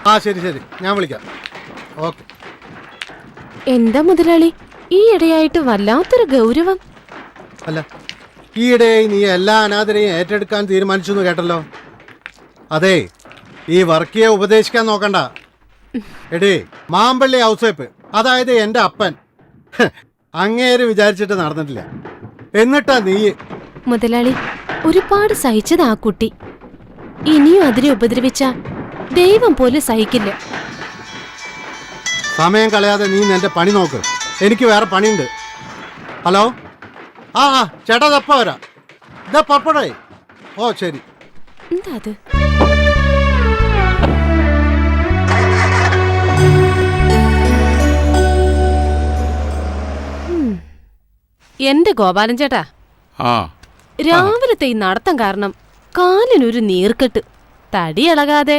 ആ ശരി ശരി, ഞാൻ വിളിക്കാം. ഓക്കെ. എന്താ മുതലാളി ഈ ഇടയായിട്ട് വല്ലാത്തൊരു ഗൗരവം? അല്ല, ഈയിടെ നീ എല്ലാ അനാഥരെയും ഏറ്റെടുക്കാൻ തീരുമാനിച്ചു എന്ന് കേട്ടല്ലോ. അതെ, ഈ വർക്കിയെ ഉപദേശിക്കാൻ നോക്കണ്ട. എടേ, മാമ്പള്ളി ഔസേപ്പ്, അതായത് എൻ്റെ അപ്പൻ, അങ്ങേര് വിചാരിച്ചിട്ട് നടന്നിട്ടില്ല. എന്നിട്ടാ നീ. മുതലാളി, ഒരുപാട് സഹിച്ചത് ആ കുട്ടി. ഇനിയും അതിനെ ഉപദ്രവിച്ച ദൈവം പോലും സഹിക്കില്ല. സമയം കളയാതെ നീ നിന്റെ പണി നോക്ക്, എനിക്ക് വേറെ പണിയുണ്ട്. ഹലോ, ആ ചേട്ടാ, തപ്പ വരാം. ഇതാ പപ്പടേ. ഓ ശരി. എന്താ അത്? എന്റെ ഗോപാലൻ ചേട്ടാ, രാവിലത്തെ ഈ നടത്തം കാരണം കാലിനൊരു നീർക്കെട്ട്. തടി ഇളകാതെ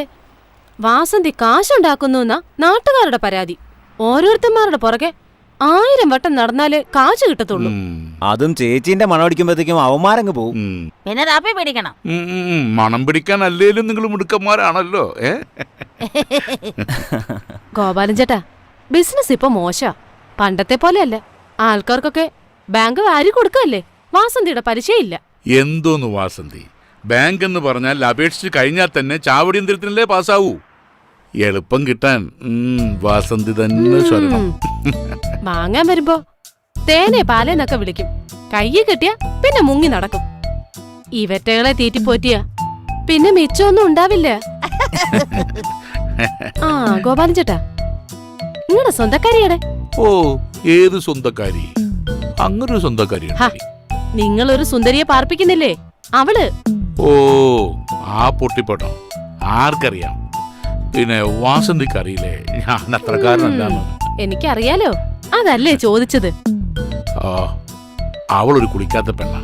വാസന്തി കാശുണ്ടാക്കുന്നുവെന്ന നാട്ടുകാരുടെ പരാതി. ഓരോരുത്തന്മാരുടെ പുറകെ 1000 വട്ടം നടന്നാലേ കാശ് കിട്ടത്തുള്ളൂ. അതും ചേച്ചീന്റെ മണം അടിക്കുമ്പോഴത്തേക്കും അവന്മാരങ്ങ് പോവും. പിന്നെ താപ്പി പിടിക്കണം. മണം പിടിക്കാൻ അല്ലേലും നിങ്ങൾ മിടുക്കന്മാരാണല്ലോ. ഗോപാലൻ ചേട്ടാ, ബിസിനസ് ഇപ്പൊ മോശ. പണ്ടത്തെ പോലെയല്ല. ആൾക്കാർക്കൊക്കെ ബാങ്ക് വാരി കൊടുക്കല്ലേ. വാസന്തിയുടെ പരിചയമില്ല. എന്തോന്ന് വാസന്തി, ബാങ്ക് എന്ന് പറഞ്ഞാൽ അപേക്ഷിച്ച് കഴിഞ്ഞാൽ തന്നെ ചാവടി യന്ത്രത്തിനല്ലേ പാസ്സാവൂ. എളുപ്പം കിട്ടാൻ വാസന്തി തന്നെ സ്വരണം. വാങ്ങാൻ വരുമ്പോ തേനെ പാലേന്നൊക്കെ വിളിക്കും. കയ്യെ കെട്ടിയ പിന്നെ മുങ്ങി നടക്കും. ഇവറ്റകളെ തീറ്റിപ്പോറ്റിയ പിന്നെ മിച്ചമൊന്നും ഉണ്ടാവില്ല. ആ ഗോപാലൻ ചേട്ടാ, നിങ്ങളുടെ സ്വന്തക്കാരിയുടെ. ഓ, ഏത് സ്വന്തക്കാരി? അങ്ങനൊരു സ്വന്തക്കാരി? നിങ്ങളൊരു സുന്ദരിയെ പാർപ്പിക്കുന്നില്ലേ, അവള്. ഓ, ആ പൊട്ടിപ്പോട്ടോ, ആർക്കറിയാം. പിന്നെ വാസന്തിക്ക് അറിയില്ലേ ഞാൻ അത്രക്കാരനല്ലാന്ന്? എനിക്കറിയാലോ, അതല്ലേ ചോദിച്ചത്. ആ, അവളൊരു കുളിക്കാത്ത പെണ്ണ.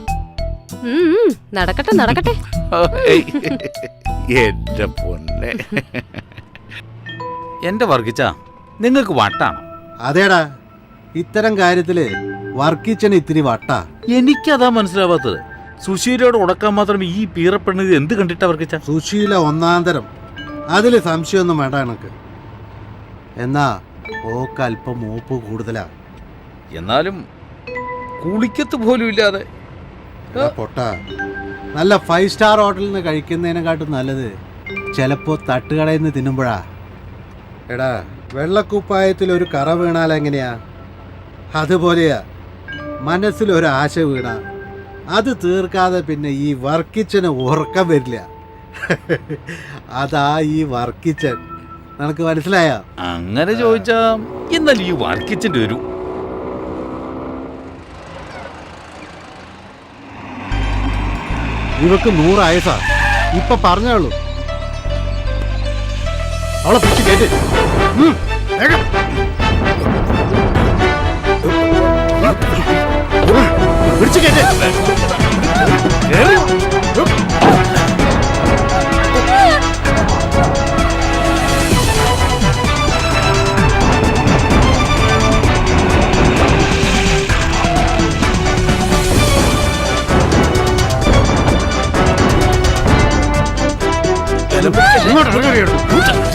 നടക്കട്ടെ നടക്കട്ടെ. എന്റെ പൊന്നെ. എന്റെ വർഗിച്ച, നിങ്ങൾക്ക് വട്ടാണോ? അതേടാ, ഇത്തരം കാര്യത്തില് വർക്കിച്ചന് ഇത്തിരി വട്ടാ. എനിക്കതാ മനസ്സിലാവാത്തത്. സുശീലയോട് ഉടക്കാൻ മാത്രം ഈ പീറപ്പെണ്ണത് എന്ത് കണ്ടിട്ടാ വർഗിച്ച? സുശീല ഒന്നാന്തരം, അതില് സംശയമൊന്നും വേണ്ട എനക്ക്. എന്നാ ഓക്ക് അല്പം മൂപ്പ് കൂടുതലാ. എന്നാലും കുളിക്കത്ത് പോലും ഇല്ലാതെ. പൊട്ട, നല്ല 5 സ്റ്റാർ ഹോട്ടലിൽ നിന്ന് കഴിക്കുന്നതിനെക്കാട്ടും നല്ലത് ചിലപ്പോ തട്ടുകടയിൽ നിന്ന് തിന്നുമ്പോഴാ. എടാ, വെള്ളക്കുപ്പായത്തിൽ ഒരു കറ വീണാൽ എങ്ങനെയാ, അതുപോലെയാ മനസ്സിലൊരു ആശ വീണ അത് തീർക്കാതെ പിന്നെ ഈ വർക്കിച്ചന് ഉറക്കം വരില്ല. അതാ ഈ വർക്കിച്ചൻ. നിനക്ക് മനസ്സിലായ? അങ്ങനെ ചോദിച്ചാ എന്നാൽ ഈ വർക്കിച്ചന്റെ ഒരു ഇവക്ക് 100 ആയസാ. ഇപ്പൊ പറഞ്ഞോളൂ. അവളെ പിടിച്ച് കേട്ട് പിടിച്ച് കേട്ട്.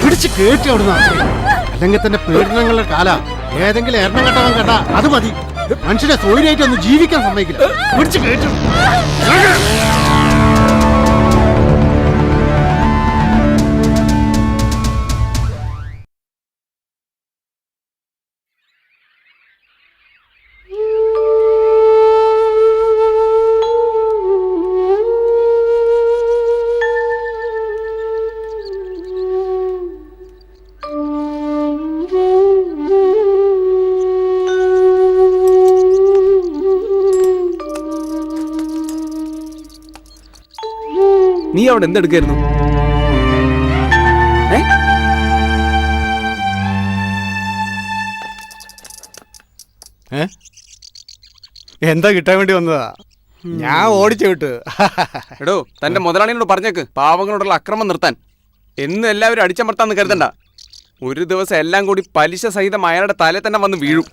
പിടിച്ച് കേട്ടി അവിടുന്ന്. അല്ലെങ്കിൽ തന്നെ പീഡനങ്ങളുടെ കാല. ഏതെങ്കിലും എണ്ണം കെട്ടവൻ കേട്ടാ അത് മതി. മനുഷ്യനെ സ്വൈര്യമായിട്ട് ഒന്ന് ജീവിക്കാൻ സമ്മതിക്കില്ല. പിടിച്ച് കേട്ടു. നീ അവിടെ എന്തെടുക്കായിരുന്നു? എന്താ കിട്ടാൻ വേണ്ടി വന്നതാ? ഞാൻ ഓടിച്ചു വിട്ടു. എടോ, തന്റെ മുതലാളിയോട് പറഞ്ഞേക്ക് പാവങ്ങളോടുള്ള അക്രമം നിർത്താൻ. എന്നും എല്ലാവരും അടിച്ചമർത്താന്ന് കരുതണ്ട. ഒരു ദിവസം എല്ലാം കൂടി പലിശ സഹിതം അയാളുടെ തലേ തന്നെ വന്ന് വീഴും.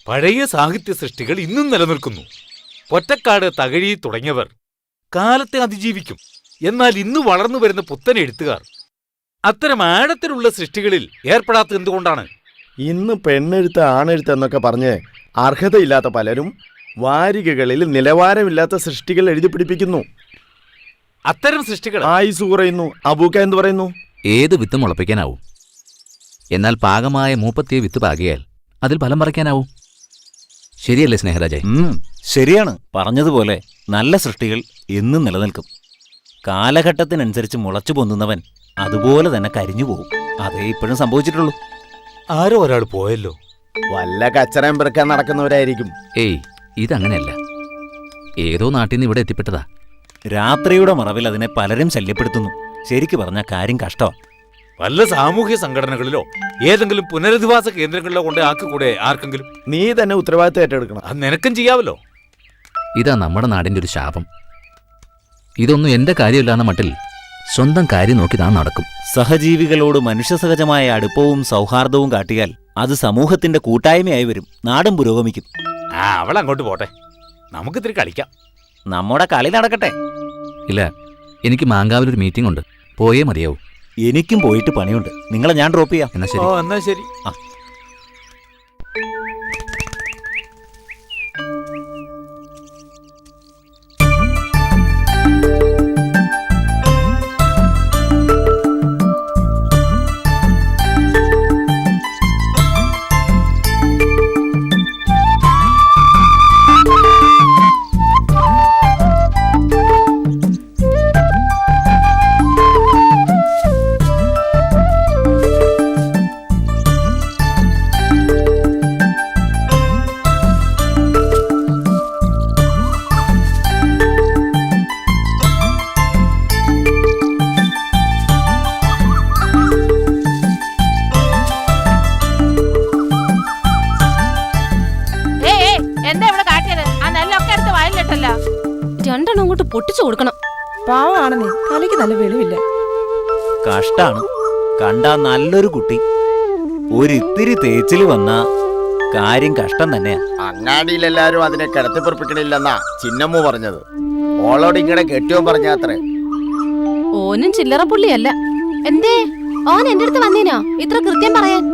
പഴയ സാഹിത്യ സൃഷ്ടികൾ ഇന്നും നിലനിൽക്കുന്നു. പൊറ്റക്കാട്, തകഴി തുടങ്ങിയവർ കാലത്തെ അതിജീവിക്കും. എന്നാൽ ഇന്ന് വളർന്നു വരുന്ന പുത്തൻ എഴുത്തുകാർ അത്തരം ആഴത്തിലുള്ള സൃഷ്ടികളിൽ ഏർപ്പെടാത്തത് എന്തുകൊണ്ടാണ്? ഇന്ന് പെണ്ണെഴുത്ത് ആണെഴുത്ത് എന്നൊക്കെ പറഞ്ഞ് അർഹതയില്ലാത്ത പലരും വാരികകളിൽ നിലവാരമില്ലാത്ത സൃഷ്ടികൾ എഴുതി പിടിപ്പിക്കുന്നു. അത്തരം സൃഷ്ടികൾ ആയുസ് കുറയുന്നു. അബൂക്ക എന്ത് പറയുന്നു? ഏത് വിത്ത് മുളപ്പിക്കാനാവും, എന്നാൽ പാകമായ മൂപ്പത്തിയ വിത്ത് പാകിയാൽ അതിൽ ഫലം പറിക്കാനാവും. ശരിയല്ലേ സ്നേഹരാജേ? ശരിയാണ്. പറഞ്ഞതുപോലെ നല്ല സൃഷ്ടികൾ എന്നും നിലനിൽക്കും. കാലഘട്ടത്തിനനുസരിച്ച് മുളച്ചു പൊന്തുന്നവൻ അതുപോലെ തന്നെ കരിഞ്ഞു പോകും. അതേ ഇപ്പോഴും സംഭവിച്ചിട്ടുള്ളൂ. ആരോ ഒരാൾ പോയല്ലോ. വല്ല കച്ചറയും പെറുക്കാൻ നടക്കുന്നവരായിരിക്കും. ഏയ്, ഇതങ്ങനെയല്ല. ഏതോ നാട്ടിൽ നിന്ന് ഇവിടെ എത്തിപ്പെട്ടതാ. രാത്രിയുടെ മറവിൽ അതിനെ പലരും ശല്യപ്പെടുത്തുന്നു. ശരിക്കു പറഞ്ഞ കാര്യം കഷ്ടമാണ്. വല്ല സാമൂഹ്യ സംഘടനകളിലോ ഏതെങ്കിലും പുനരധിവാസ കേന്ദ്രങ്ങളിലോ കൊണ്ട് ആക്കിക്കൂടെ ആർക്കെങ്കിലും? നീ തന്നെ ഉത്തരവാദിത്തം ഏറ്റെടുക്കണം. അത് നിനക്കും ചെയ്യാവല്ലോ. ഇതാ നമ്മുടെ നാടിൻ്റെ ഒരു ശാപം. ഇതൊന്നും എൻ്റെ കാര്യമില്ലാന്ന മട്ടിൽ സ്വന്തം കാര്യം നോക്കി താൻ നടക്കും. സഹജീവികളോട് മനുഷ്യസഹജമായ അടുപ്പവും സൗഹാർദ്ദവും കാട്ടിയാൽ അത് സമൂഹത്തിന്റെ കൂട്ടായ്മയായി വരും. നാടും പുരോഗമിക്കും. അവൾ അങ്ങോട്ട് പോട്ടെ, നമുക്കിത്തിരി കളിക്കാം. നമ്മുടെ കളി നടക്കട്ടെ. ഇല്ല, എനിക്ക് മാങ്കാവിലൊരു മീറ്റിംഗ് ഉണ്ട്, പോയേ മതിയാവൂ. എനിക്കും പോയിട്ട് പണിയുണ്ട്. നിങ്ങളെ ഞാൻ ഡ്രോപ്പ് ചെയ്യാം. എന്നാ ശരി. എന്നാ ശരി. രണ്ടെണ്ണം അങ്ങോട്ട് പൊട്ടിച്ചു കൊടുക്കണം. പാവാണെന്നേ, തലയ്ക്ക് നല്ല വെളിവില്ല. കഷ്ടാണ്. കണ്ടാ നല്ലൊരു കുട്ടി, ഒരിത്തിരി തേച്ചില് വന്ന കാര്യം കഷ്ടം തന്നെയാ. അങ്ങാടിയിലെല്ലാരും അതിനെ കിടത്തിപ്പുറപ്പിക്കണില്ലെന്നാ ചിന്നമ്മു പറഞ്ഞത്. ഓളോട് ഇങ്ങനെ കെട്ടിയോ പറഞ്ഞാത്രേ. ഓനും ചില്ലറ പുള്ളിയല്ല. എന്തേ ഓൻ എന്റെ അടുത്ത് വന്നീനോ ഇത്ര കൃത്യം പറയാൻ?